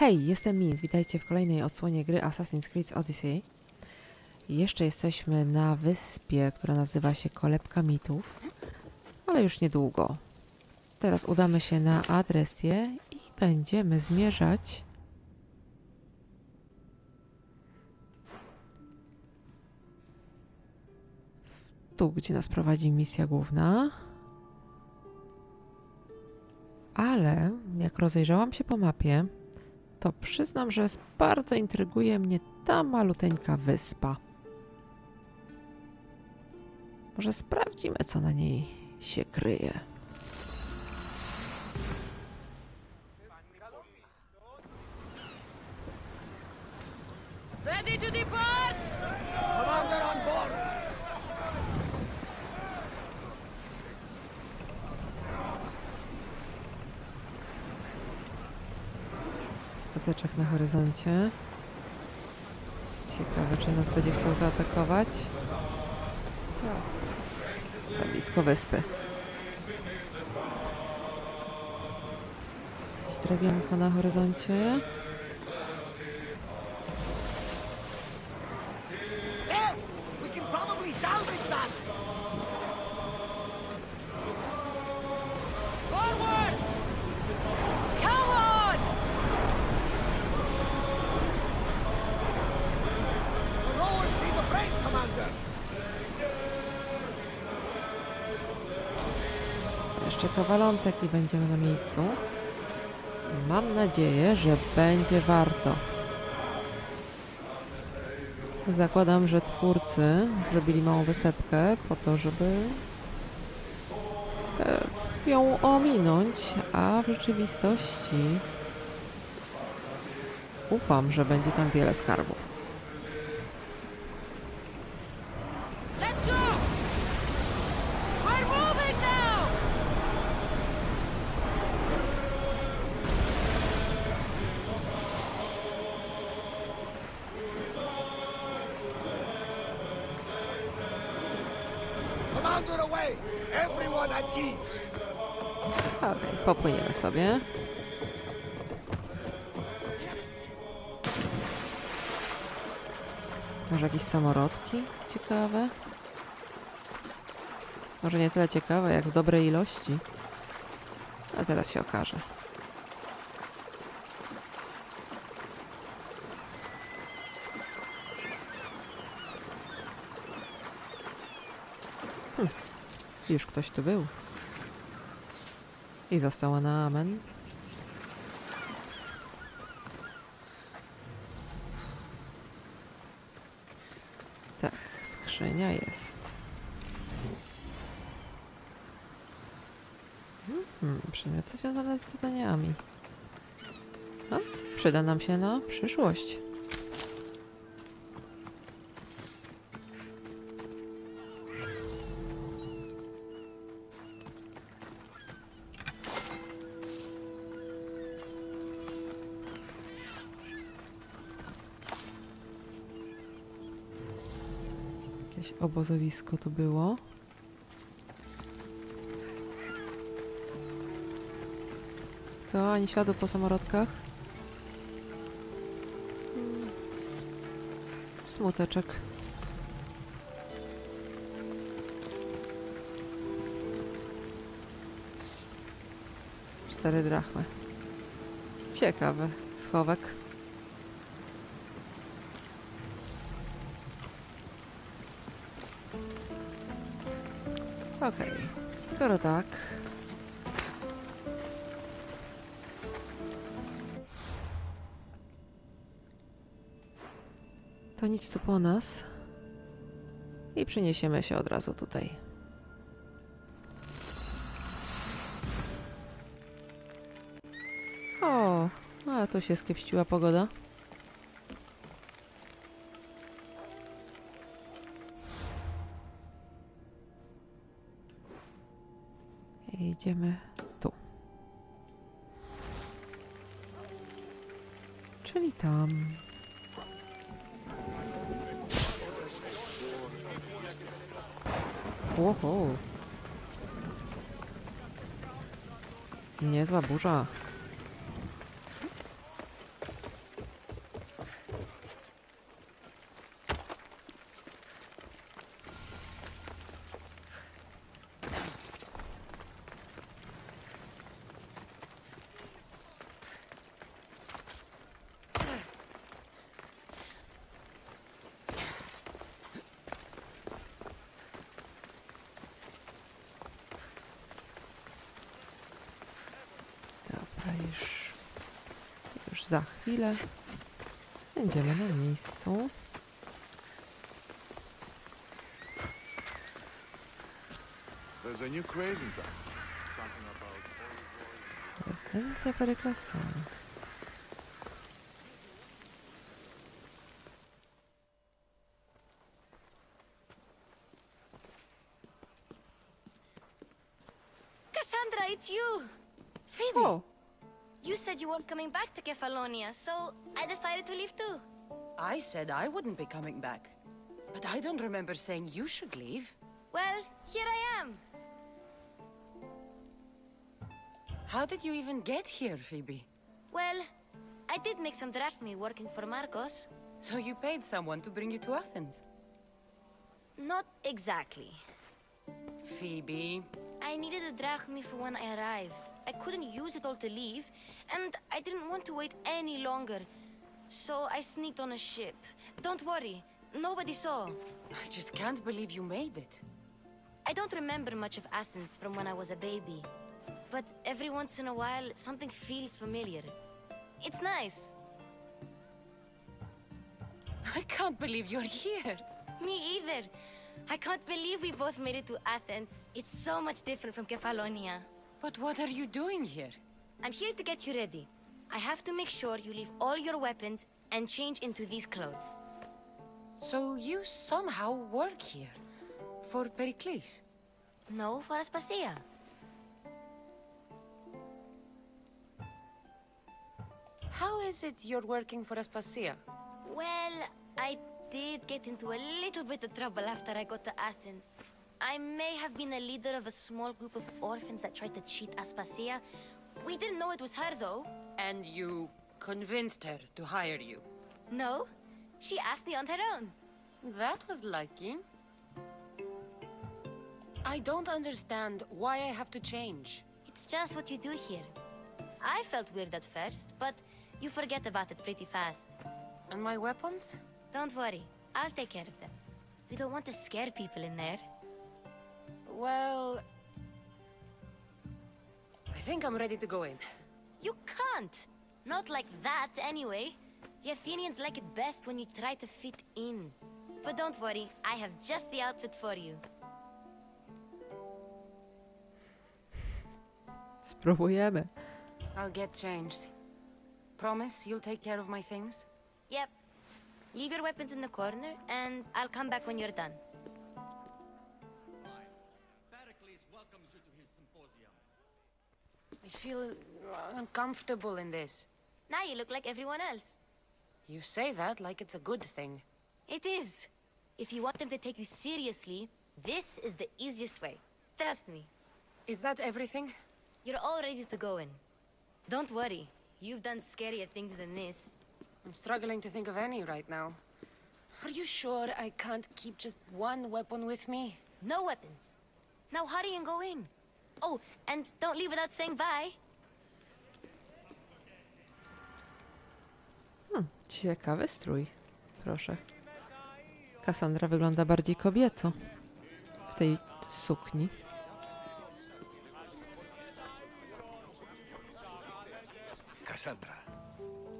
Hej, jestem Minze. Witajcie w kolejnej odsłonie gry Creed Odyssey. Jeszcze jesteśmy na wyspie, która nazywa się Kolebka Mitów, ale już niedługo. Teraz udamy się na Adrestię i będziemy zmierzać tu, gdzie nas prowadzi misja główna. Ale jak rozejrzałam się po mapie, to przyznam, że bardzo intryguje mnie ta maluteńka wyspa. Może sprawdzimy, co na niej się kryje. Ready to depart! Commander on board! Stateczek na horyzoncie. Ciekawe, czy nas będzie chciał zaatakować. Za blisko wyspy. Jakieś drewienko na horyzoncie. There! We can probably salvage that! Forward! Come on! The rowers need a break, Commander! Jeszcze kawalątek i będziemy na miejscu. Mam nadzieję, że będzie warto. Zakładam, że twórcy zrobili małą wysepkę po to, żeby ją ominąć, a w rzeczywistości ufam, że będzie tam wiele skarbów. Let's go! We're moving now! Commander away! Everyone at ease! Okej, popłyniemy sobie. Może jakieś samolotki ciekawe? Może nie tyle ciekawe, jak w dobrej ilości. A teraz się okaże. Już ktoś tu był. I zostało na amen. Tak, skrzynia jest. Przedmioty związane z zadaniami. A, przyda nam się na przyszłość. Jakieś obozowisko tu było. Co? Ani śladu po samorodkach? Smuteczek. Cztery drachmy. Ciekawy schowek. Okej, skoro tak, to nic tu po nas i przeniesiemy się od razu tutaj. O, a tu się skiepściła pogoda. I idziemy tu. Czyli tam. Oho. Niezła burza. już za chwilę będziemy na miejscu. There's a new craze in town. Something about Rezydencja Peryklasa. Cassandra, it's you! Phoebe! O! You said you weren't coming back to Kefalonia, so I decided to leave too. I said I wouldn't be coming back. But I don't remember saying you should leave. Well, here I am. How did you even get here, Phoebe? Well, I did make some drachmi working for Marcos. So you paid someone to bring you to Athens? Not exactly. Phoebe... I needed a drachmi for when I arrived. I couldn't use it all to leave, and I didn't want to wait any longer. So I sneaked on a ship. Don't worry, nobody saw. I just can't believe you made it. I don't remember much of Athens from when I was a baby. But every once in a while, something feels familiar. It's nice. I can't believe you're here. Me either. I can't believe we both made it to Athens. It's so much different from Kefalonia. But what are you doing here? I'm here to get you ready. I have to make sure you leave all your weapons and change into these clothes. So you somehow work here? For Pericles? No, for Aspasia. How is it you're working for Aspasia? Well, I did get into a little bit of trouble after I got to Athens. I may have been a leader of a small group of orphans that tried to cheat Aspasia. We didn't know it was her, though. And you convinced her to hire you? No, she asked me on her own. That was lucky. I don't understand why I have to change. It's just what you do here. I felt weird at first, but you forget about it pretty fast. And my weapons? Don't worry, I'll take care of them. We don't want to scare people in there. Well... I think I'm ready to go in. You can't! Not like that, anyway. The Athenians like it best when you try to fit in. But don't worry, I have just the outfit for you. Spróbujemy. I'll get changed. Promise you'll take care of my things? Yep. Leave your weapons in the corner, and I'll come back when you're done. Pericles welcomes you to his symposium. I feel uncomfortable in this. Now you look like everyone else. You say that like it's a good thing. It is. If you want them to take you seriously, this is the easiest way. Trust me. Is that everything? You're all ready to go in. Don't worry. You've done scarier things than this. I'm struggling to think of any right now. Are you sure I can't keep just one weapon with me? No weapons. Now hurry and go in. Oh, and don't leave without saying bye. Ciekawy strój. Proszę. Cassandra wygląda bardziej kobieco w tej sukni. Cassandra,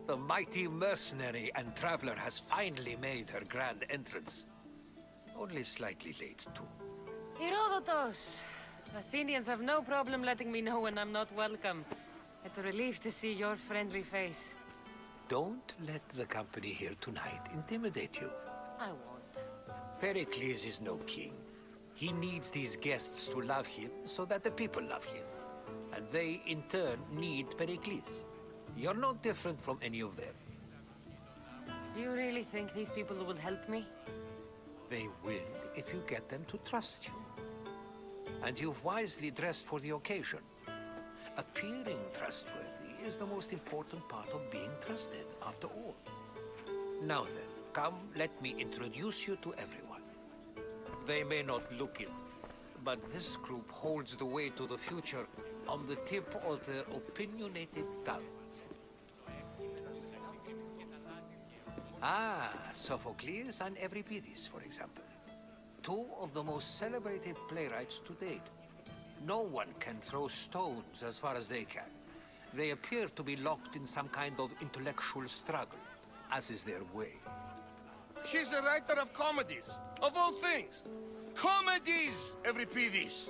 the mighty mercenary and traveler has finally made her grand entrance. Only slightly late, too. Herodotus! Athenians have no problem letting me know when I'm not welcome. It's a relief to see your friendly face. Don't let the company here tonight intimidate you. I won't. Pericles is no king. He needs these guests to love him so that the people love him. And they, in turn, need Pericles. You're no different from any of them. Do you really think these people will help me? They will if you get them to trust you. And you've wisely dressed for the occasion. Appearing trustworthy is the most important part of being trusted, after all. Now then, come, let me introduce you to everyone. They may not look it, but this group holds the way to the future on the tip of their opinionated tongues. Ah, Sophocles and Euripides, for example. Two of the most celebrated playwrights to date. No one can throw stones as far as they can. They appear to be locked in some kind of intellectual struggle, as is their way. He's a writer of comedies, of all things. Comedies, every this.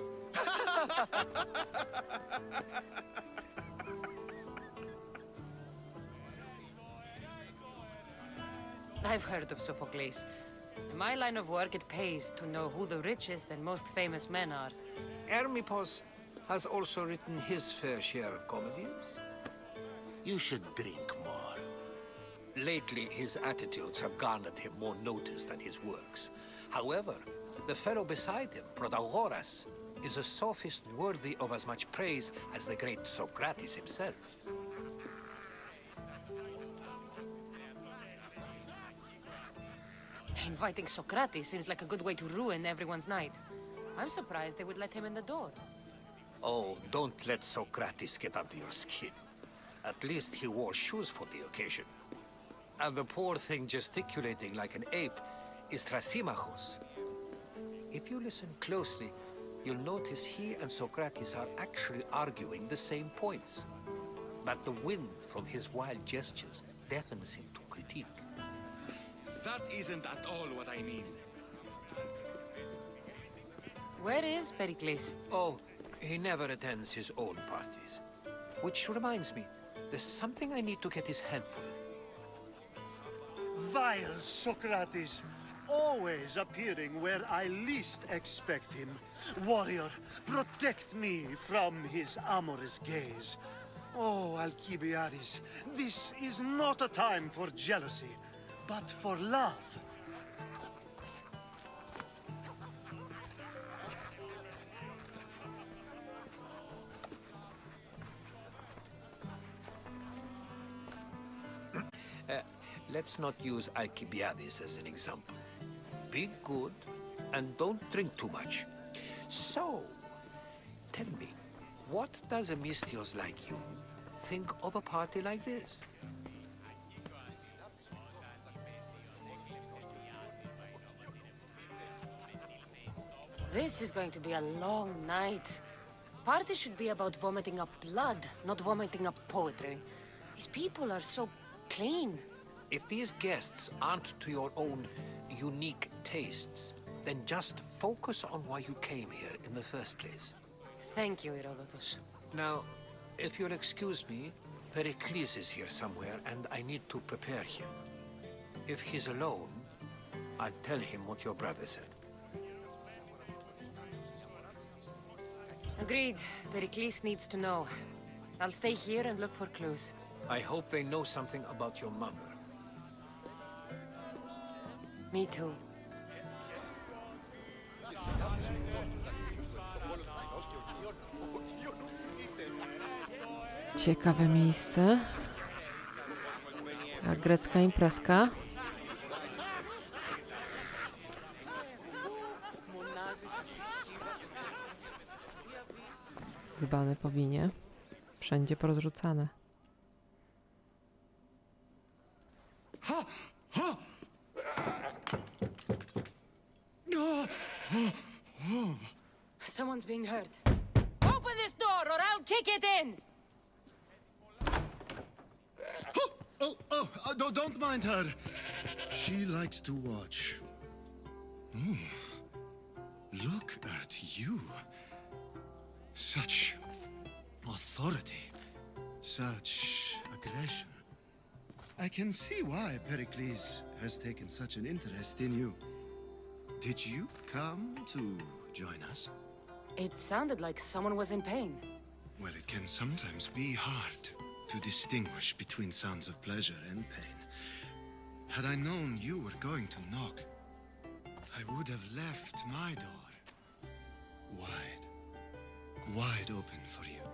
I've heard of Sophocles. In my line of work, it pays to know who the richest and most famous men are. Hermippos has also written his fair share of comedies. You should drink more. Lately, his attitudes have garnered him more notice than his works. However, the fellow beside him, Protagoras, is a sophist worthy of as much praise as the great Socrates himself. Inviting Socrates seems like a good way to ruin everyone's night. I'm surprised they would let him in the door. Oh, don't let Socrates get under your skin. At least he wore shoes for the occasion. And the poor thing gesticulating like an ape is Thrasymachos. If you listen closely, you'll notice he and Socrates are actually arguing the same points. But the wind from his wild gestures deafens him to critique. That isn't at all what I mean. Where is Pericles? Oh, he never attends his own parties. Which reminds me, there's something I need to get his help with. Vile Socrates, always appearing where I least expect him. Warrior, protect me from his amorous gaze. Oh, Alcibiades, this is not a time for jealousy, but for love. Let's not use Alcibiades as an example. Be good and don't drink too much. So, tell me, what does a Mystios like you think of a party like this? This is going to be a long night. Party should be about vomiting up blood, not vomiting up poetry. These people are so clean. If these guests aren't to your own unique tastes, then just focus on why you came here in the first place. Thank you, Herodotus. Now, if you'll excuse me, Pericles is here somewhere and I need to prepare him. If he's alone, I'll tell him what your brother said. Agreed. Pericles needs to know. I'll stay here and look for clues. I hope they know something about your mother. Me too. Ciekawe miejsce. Ta grecka imprezka. Dbane po winie. Wszędzie porozrzucane. Someone's being hurt. Open this door or I'll kick it in! Don't mind her. She likes to watch. Look at you. Such authority. Such aggression. I can see why Pericles has taken such an interest in you. Did you come to join us? It sounded like someone was in pain. Well, it can sometimes be hard to distinguish between sounds of pleasure and pain. Had I known you were going to knock, I would have left my door wide open for you.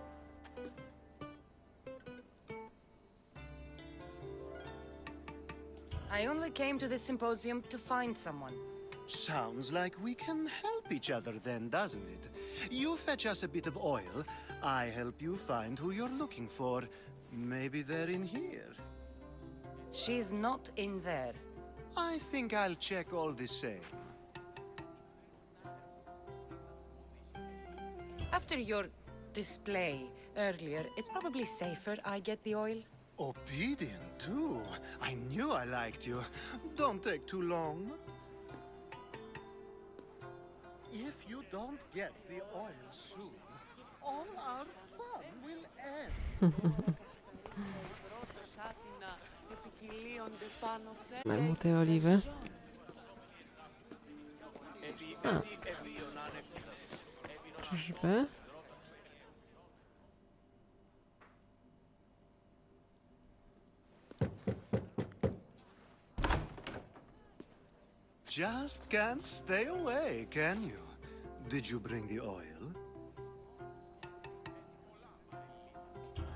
I only came to this symposium to find someone. Sounds like we can help each other then, doesn't it? You fetch us a bit of oil, I help you find who you're looking for. Maybe they're in here. She's not in there. I think I'll check all the same. After your display, earlier. It's probably safer I get the oil. Obedient, too. I knew I liked you. Don't take too long. If you don't get the oil soon, all our fun will end. Mamy mu tej oliwy. A. Czyżby? Just can't stay away, can you? Did you bring the oil?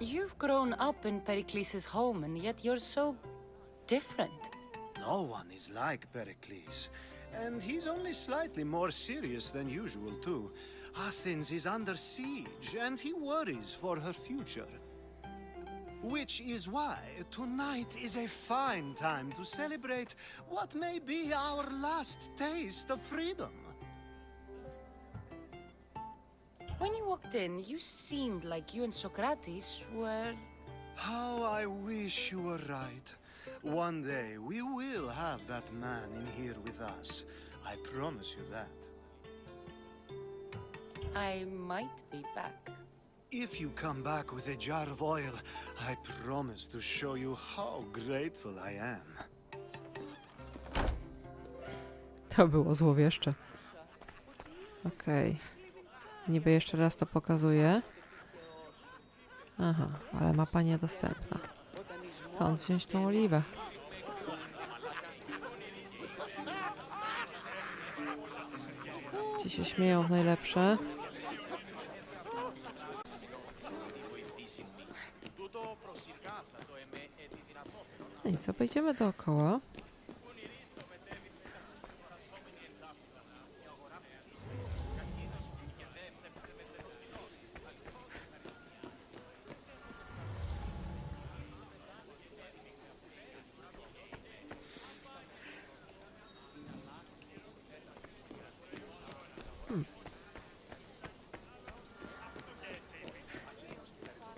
You've grown up in Pericles' home, and yet you're so different. No one is like Pericles. And he's only slightly more serious than usual, too. Athens is under siege, and he worries for her future. Which is why tonight is a fine time to celebrate what may be our last taste of freedom. When you walked in, you seemed like you and Socrates were... How I wish you were right. One day we will have that man in here with us. I promise you that. I might be back. If you come back with a jar of oil, I promise to show you how grateful I am. To było złowieszcze. Okej. Niby jeszcze raz to pokazuje. Aha, ale mapa niedostępna. Skąd wziąć tą oliwę? Ci się śmieją w najlepsze. No i co, pójdziemy dookoła.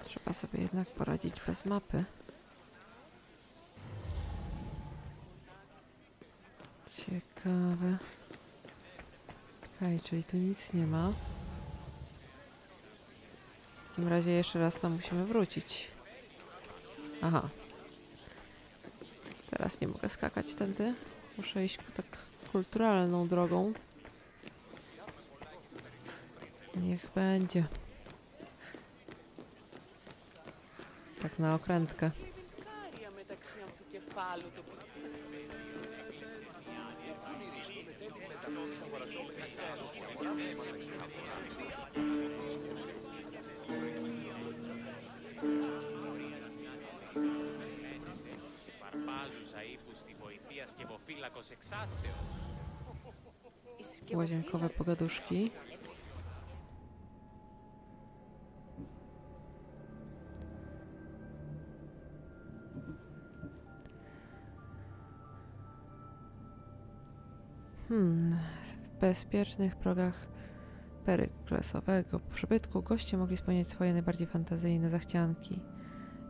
Trzeba sobie jednak poradzić bez mapy. Ciekawe. Okej, czyli tu nic nie ma. W takim razie jeszcze raz tam musimy wrócić. Aha. Teraz nie mogę skakać tędy. Muszę iść tak kulturalną drogą. Niech będzie. Tak na okrętkę. Łazienkowe pogaduszki. W bezpiecznych progach peryklesowego przybytku goście mogli spełniać swoje najbardziej fantazyjne zachcianki.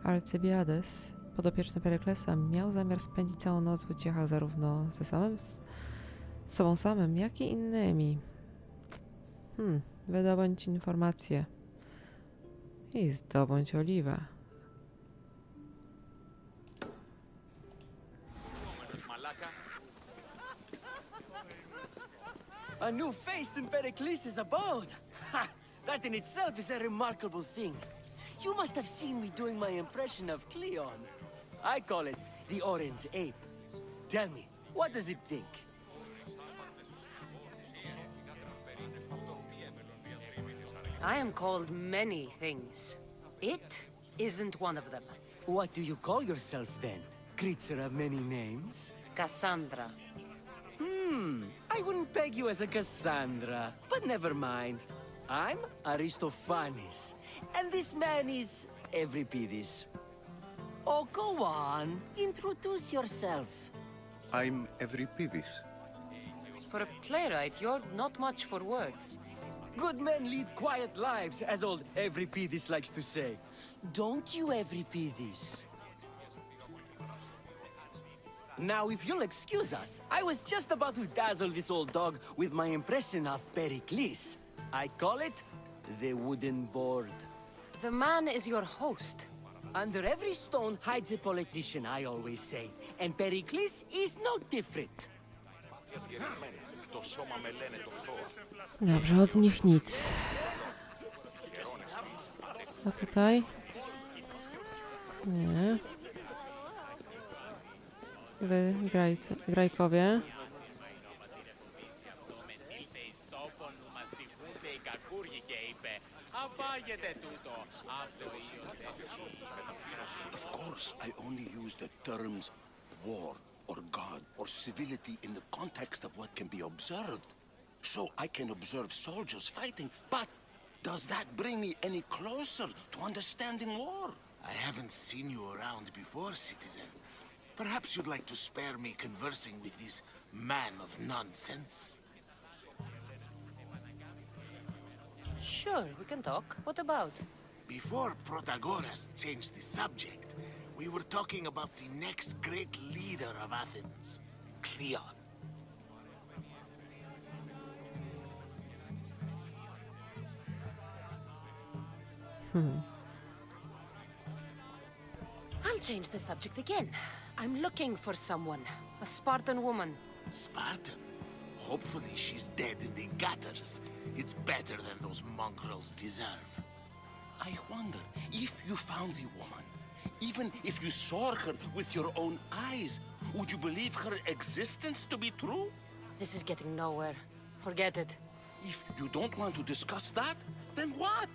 Alcybiades, podopieczny Peryklesa, miał zamiar spędzić całą noc w uciechach zarówno z sobą samym, jak i innymi. Wydobądź informacje i zdobądź oliwę. A new face in Pericles' abode! Ha! That in itself is a remarkable thing. You must have seen me doing my impression of Cleon. I call it the Orange Ape. Tell me, what does it think? I am called many things. It isn't one of them. What do you call yourself then? Creature of many names? Cassandra. I wouldn't peg you as a Cassandra, but never mind. I'm Aristophanes, and this man is Euripides. Oh, go on. Introduce yourself. I'm Euripides. For a playwright, you're not much for words. Good men lead quiet lives, as old Everypedes likes to say. Don't you, Everypedes? Now, if you'll excuse us, I was just about to dazzle this old dog with my impression of Pericles. I call it the wooden board. The man is your host. Under every stone hides a politician, I always say. And Pericles is no different. Dobrze, od nich nic. A tutaj? Nie. Grajkowie. Of course, I only use the terms war or God or civility in the context of what can be observed. So I can observe soldiers fighting, but does that bring me any closer to understanding war? I haven't seen you around before, citizen. Perhaps you'd like to spare me conversing with this man of nonsense? Sure, we can talk. What about? Before Protagoras changed the subject, we were talking about the next great leader of Athens, Cleon. I'll change the subject again. I'm looking for someone. A Spartan woman. Spartan? Hopefully she's dead in the gutters. It's better than those mongrels deserve. I wonder, if you found the woman, even if you saw her with your own eyes, would you believe her existence to be true? This is getting nowhere. Forget it. If you don't want to discuss that, then what?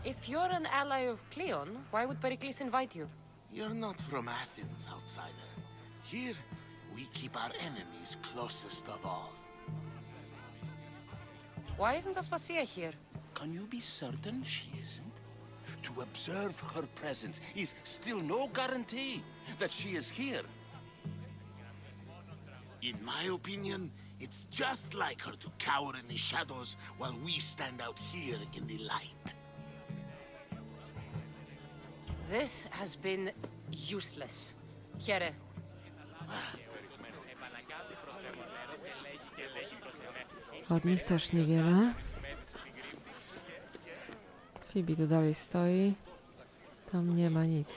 If you're an ally of Cleon, why would Pericles invite you? You're not from Athens, outsider. Here, we keep our enemies closest of all. Why isn't Aspasia here? Can you be certain she isn't? To observe her presence is still no guarantee that she is here. In my opinion, it's just like her to cower in the shadows while we stand out here in the light. This has been useless. Chiere. Od nich też niewiele. Phoebe tu dalej stoi. Tam nie ma nic.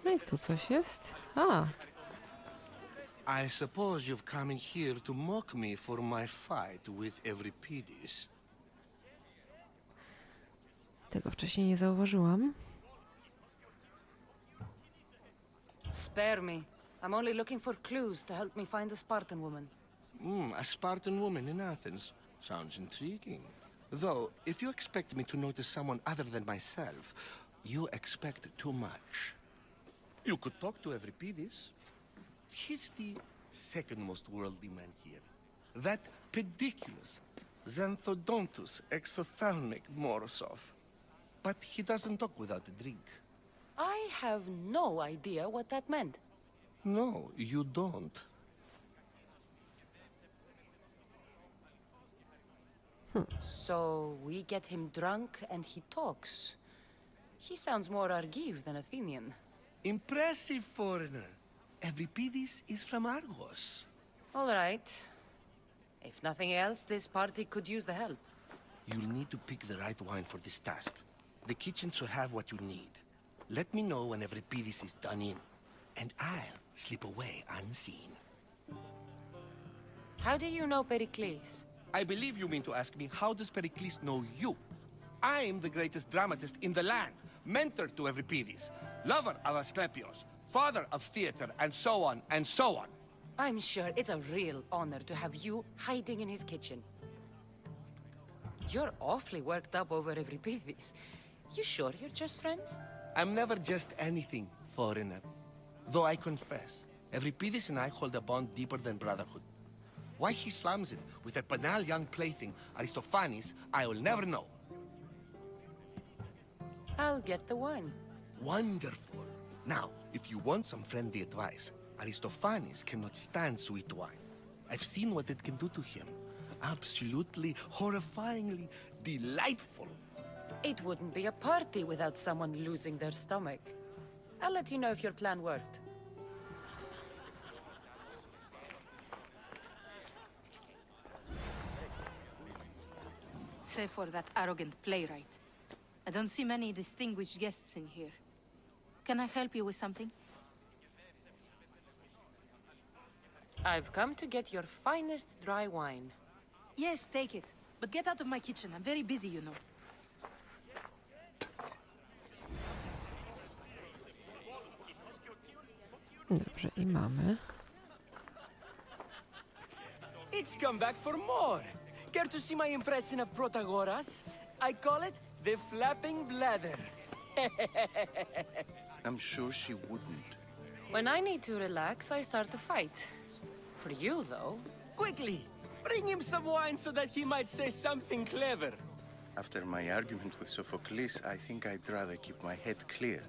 No i tu coś jest. A, I suppose you've come in here to mock me for my fight with Euripides. tego wcześniej nie zauważyłam. Spare me. I'm only looking for clues to help me find a Spartan woman. A Spartan woman in Athens. Sounds intriguing. Though, if you expect me to notice someone other than myself, you expect too much. You could talk to Euripides. He's the second most worldly man here. That pediculous Xanthodontus exothalmic Morosov. But he doesn't talk without a drink. I have no idea what that meant. No, you don't. So we get him drunk and he talks. He sounds more Argive than Athenian. Impressive, foreigner. Euripides is from Argos. All right. If nothing else, this party could use the help. You'll need to pick the right wine for this task. The kitchen should have what you need. Let me know when Euripides is done in, and I'll slip away unseen. How do you know Pericles? I believe you mean to ask me, how does Pericles know you? I'm the greatest dramatist in the land, mentor to Euripides, lover of Asclepios, father of theater, and so on, and so on. I'm sure it's a real honor to have you hiding in his kitchen. You're awfully worked up over Euripides. You sure you're just friends? I'm never just anything, foreigner. Though I confess, Euripides and I hold a bond deeper than brotherhood. Why he slams it with that banal young plaything, Aristophanes, I will never know. I'll get the wine. Wonderful. Now, If you want some friendly advice, Aristophanes cannot stand sweet wine. I've seen what it can do to him. Absolutely, horrifyingly delightful. It wouldn't be a party without someone losing their stomach. I'll let you know if your plan worked. Save for that arrogant playwright. I don't see many distinguished guests in here. Can I help you with something? I've come to get your finest dry wine. Yes, take it. But get out of my kitchen. I'm very busy, you know. Dobrze, i mamy. It's come back for more. Care to see my impression of Protagoras? I call it the flapping bladder. I'm sure she wouldn't. When I need to relax, I start a fight. For you, though. Quickly, bring him some wine so that he might say something clever. After my argument with Sophocles, I think I'd rather keep my head clear.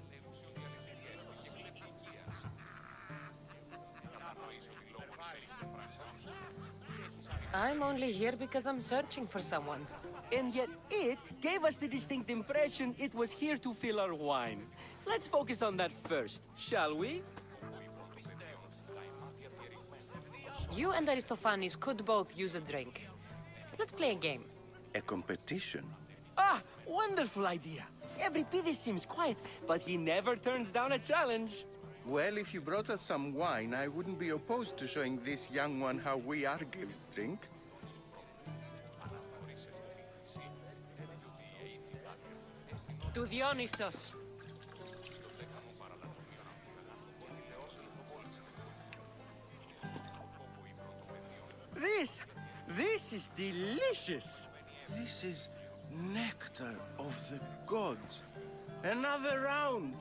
I'm only here because I'm searching for someone. And yet it gave us the distinct impression it was here to fill our wine. Let's focus on that first, shall we? You and Aristophanes could both use a drink. Let's play a game. A competition? Ah, wonderful idea. Every Pidis seems quiet, but he never turns down a challenge. Well, if you brought us some wine, I wouldn't be opposed to showing this young one how we Argives drink. To Dionysos. This is delicious. This is nectar of the gods. Another round!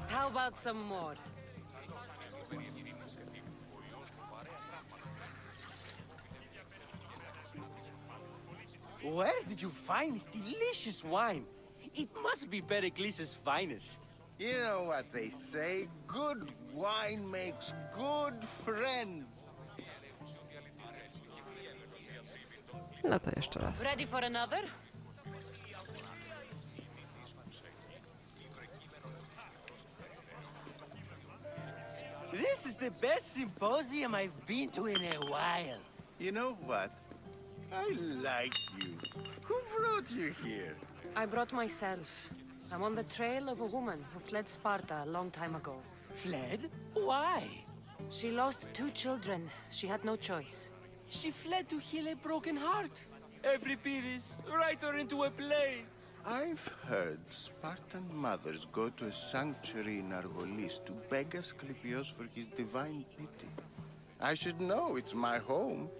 How about some more? Where did you find this delicious wine? It must be Pericles' finest. You know what they say, good wine makes good friends. No to jeszcze raz. Ready for another? This is the best symposium I've been to in a while. You know what? I like you. Who brought you here? I brought myself. I'm on the trail of a woman who fled Sparta a long time ago. Fled? Why? She lost 2 children. She had no choice. She fled to heal a broken heart. Euripides, write her into a play. I've heard Spartan mothers go to a sanctuary in Argolis to beg Asclepios for his divine pity. I should know, it's my home.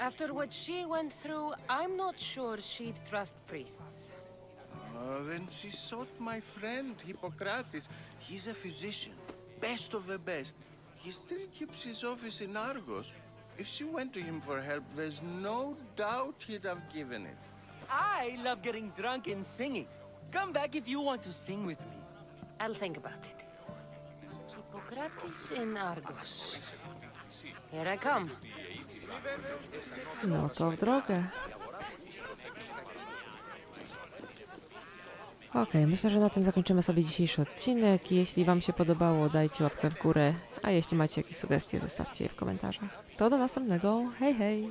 After what she went through, I'm not sure she'd trust priests. Oh, then she sought my friend, Hippocrates. He's a physician, best of the best. He still keeps his office in Argos. If she went to him for help, there's no doubt he'd have given it. I love getting drunk and singing. Come back if you want to sing with me. I'll think about it. Hippocrates in Argos. Here I come. No to w drogę. Okej, myślę, że na tym zakończymy sobie dzisiejszy odcinek. Jeśli wam się podobało, dajcie łapkę w górę, a jeśli macie jakieś sugestie, zostawcie je w komentarzach. To do następnego. Hej, hej!